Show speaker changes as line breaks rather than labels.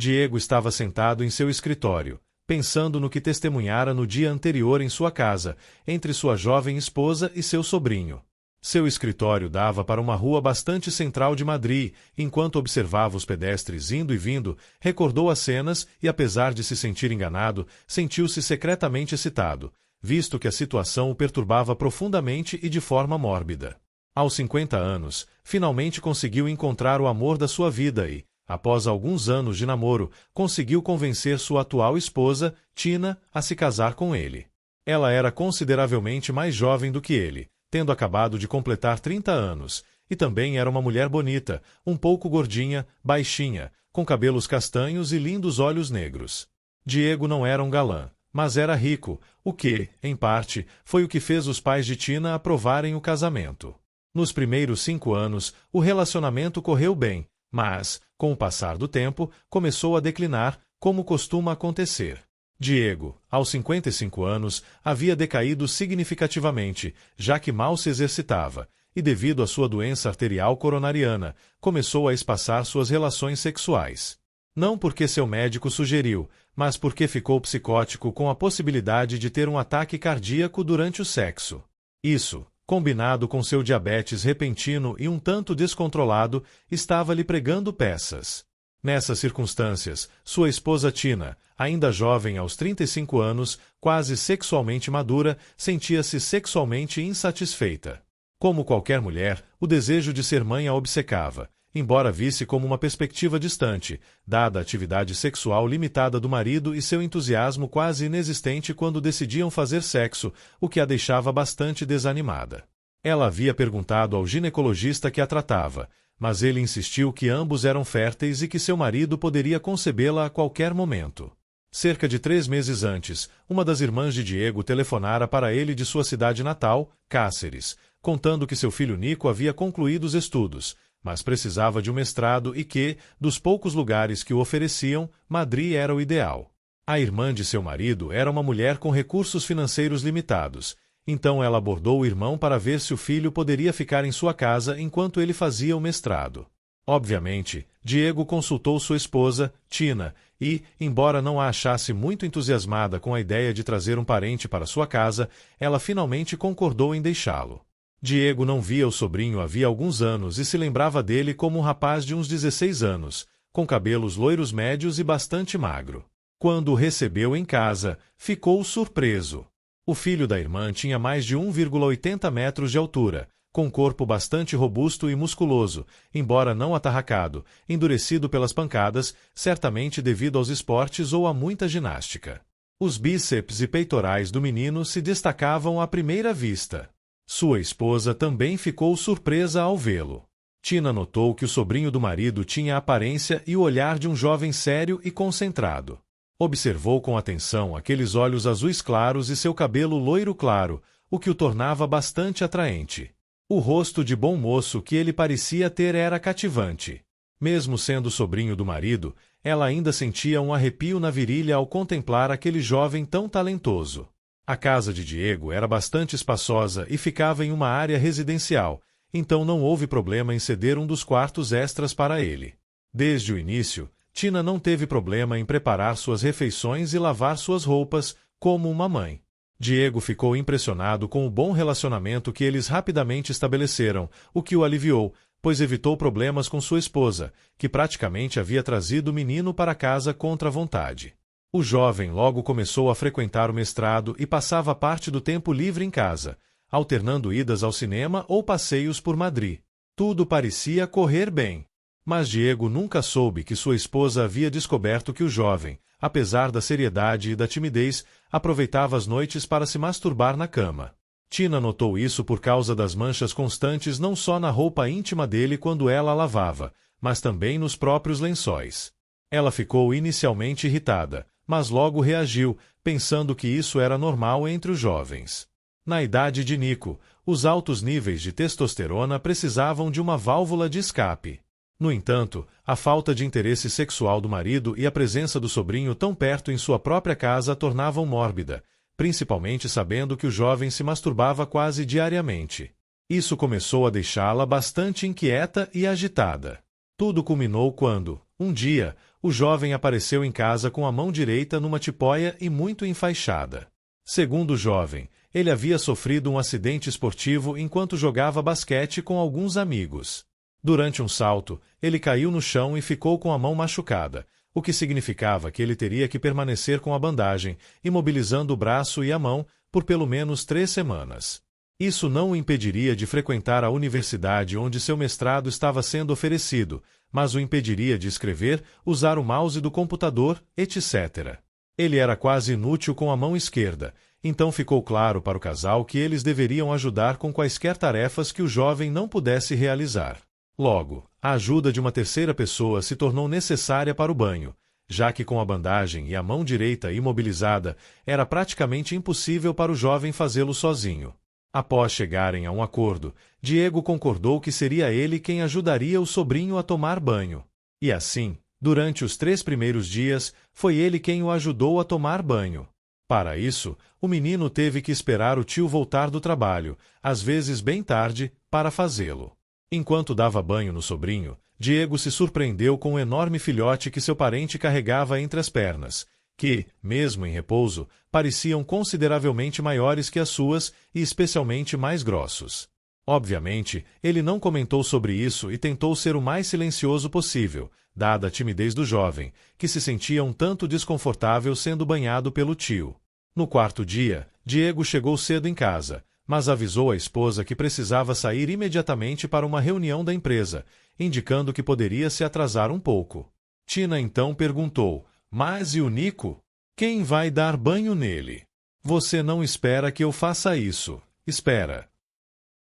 Diego estava sentado em seu escritório, pensando no que testemunhara no dia anterior em sua casa, entre sua jovem esposa e seu sobrinho. Seu escritório dava para uma rua bastante central de Madrid. Enquanto observava os pedestres indo e vindo, recordou as cenas e, apesar de se sentir enganado, sentiu-se secretamente excitado, visto que a situação o perturbava profundamente e de forma mórbida. Aos 50 anos, finalmente conseguiu encontrar o amor da sua vida e, após alguns anos de namoro, conseguiu convencer sua atual esposa, Tina, a se casar com ele. Ela era consideravelmente mais jovem do que ele, tendo acabado de completar 30 anos, e também era uma mulher bonita, um pouco gordinha, baixinha, com cabelos castanhos e lindos olhos negros. Diego não era um galã, mas era rico, o que, em parte, foi o que fez os pais de Tina aprovarem o casamento. Nos primeiros 5 anos, o relacionamento correu bem, mas, com o passar do tempo, começou a declinar, como costuma acontecer. Diego, aos 55 anos, havia decaído significativamente, já que mal se exercitava, e devido à sua doença arterial coronariana, começou a espaçar suas relações sexuais. Não porque seu médico sugeriu, mas porque ficou psicótico com a possibilidade de ter um ataque cardíaco durante o sexo. Isso, combinado com seu diabetes repentino e um tanto descontrolado, estava lhe pregando peças. Nessas circunstâncias, sua esposa Tina, ainda jovem aos 35 anos, quase sexualmente madura, sentia-se sexualmente insatisfeita. Como qualquer mulher, o desejo de ser mãe a obcecava, embora visse como uma perspectiva distante, dada a atividade sexual limitada do marido e seu entusiasmo quase inexistente quando decidiam fazer sexo, o que a deixava bastante desanimada. Ela havia perguntado ao ginecologista que a tratava, mas ele insistiu que ambos eram férteis e que seu marido poderia concebê-la a qualquer momento. Cerca de 3 meses antes, uma das irmãs de Diego telefonara para ele de sua cidade natal, Cáceres, contando que seu filho Nico havia concluído os estudos, mas precisava de um mestrado e que, dos poucos lugares que o ofereciam, Madrid era o ideal. A irmã de seu marido era uma mulher com recursos financeiros limitados, então ela abordou o irmão para ver se o filho poderia ficar em sua casa enquanto ele fazia o mestrado. Obviamente, Diego consultou sua esposa, Tina, e, embora não a achasse muito entusiasmada com a ideia de trazer um parente para sua casa, ela finalmente concordou em deixá-lo. Diego não via o sobrinho havia alguns anos e se lembrava dele como um rapaz de uns 16 anos, com cabelos loiros médios e bastante magro. Quando o recebeu em casa, ficou surpreso. O filho da irmã tinha mais de 1,80 metros de altura, com corpo bastante robusto e musculoso, embora não atarracado, endurecido pelas pancadas, certamente devido aos esportes ou a muita ginástica. Os bíceps e peitorais do menino se destacavam à primeira vista. Sua esposa também ficou surpresa ao vê-lo. Tina notou que o sobrinho do marido tinha a aparência e o olhar de um jovem sério e concentrado. Observou com atenção aqueles olhos azuis claros e seu cabelo loiro claro, o que o tornava bastante atraente. O rosto de bom moço que ele parecia ter era cativante. Mesmo sendo sobrinho do marido, ela ainda sentia um arrepio na virilha ao contemplar aquele jovem tão talentoso. A casa de Diego era bastante espaçosa e ficava em uma área residencial, então não houve problema em ceder um dos quartos extras para ele. Desde o início, Tina não teve problema em preparar suas refeições e lavar suas roupas, como uma mãe. Diego ficou impressionado com o bom relacionamento que eles rapidamente estabeleceram, o que o aliviou, pois evitou problemas com sua esposa, que praticamente havia trazido o menino para casa contra a vontade. O jovem logo começou a frequentar o mestrado e passava parte do tempo livre em casa, alternando idas ao cinema ou passeios por Madrid. Tudo parecia correr bem. Mas Diego nunca soube que sua esposa havia descoberto que o jovem, apesar da seriedade e da timidez, aproveitava as noites para se masturbar na cama. Tina notou isso por causa das manchas constantes não só na roupa íntima dele quando ela a lavava, mas também nos próprios lençóis. Ela ficou inicialmente irritada, mas logo reagiu, pensando que isso era normal entre os jovens. Na idade de Nico, os altos níveis de testosterona precisavam de uma válvula de escape. No entanto, a falta de interesse sexual do marido e a presença do sobrinho tão perto em sua própria casa a tornavam mórbida, principalmente sabendo que o jovem se masturbava quase diariamente. Isso começou a deixá-la bastante inquieta e agitada. Tudo culminou quando, um dia, o jovem apareceu em casa com a mão direita numa tipóia e muito enfaixada. Segundo o jovem, ele havia sofrido um acidente esportivo enquanto jogava basquete com alguns amigos. Durante um salto, ele caiu no chão e ficou com a mão machucada, o que significava que ele teria que permanecer com a bandagem, imobilizando o braço e a mão, por pelo menos 3 semanas. Isso não o impediria de frequentar a universidade onde seu mestrado estava sendo oferecido, mas o impediria de escrever, usar o mouse do computador, etc. Ele era quase inútil com a mão esquerda, então ficou claro para o casal que eles deveriam ajudar com quaisquer tarefas que o jovem não pudesse realizar. Logo, a ajuda de uma terceira pessoa se tornou necessária para o banho, já que com a bandagem e a mão direita imobilizada, era praticamente impossível para o jovem fazê-lo sozinho. Após chegarem a um acordo, Diego concordou que seria ele quem ajudaria o sobrinho a tomar banho. E assim, durante os 3 primeiros dias, foi ele quem o ajudou a tomar banho. Para isso, o menino teve que esperar o tio voltar do trabalho, às vezes bem tarde, para fazê-lo. Enquanto dava banho no sobrinho, Diego se surpreendeu com o enorme filhote que seu parente carregava entre as pernas, que, mesmo em repouso, pareciam consideravelmente maiores que as suas e especialmente mais grossos. Obviamente, ele não comentou sobre isso e tentou ser o mais silencioso possível, dada a timidez do jovem, que se sentia um tanto desconfortável sendo banhado pelo tio. No 4º dia, Diego chegou cedo em casa, mas avisou a esposa que precisava sair imediatamente para uma reunião da empresa, indicando que poderia se atrasar um pouco. Tina então perguntou: "Mas e o Nico? Quem vai dar banho nele?" "Você não espera que eu faça isso. Espera."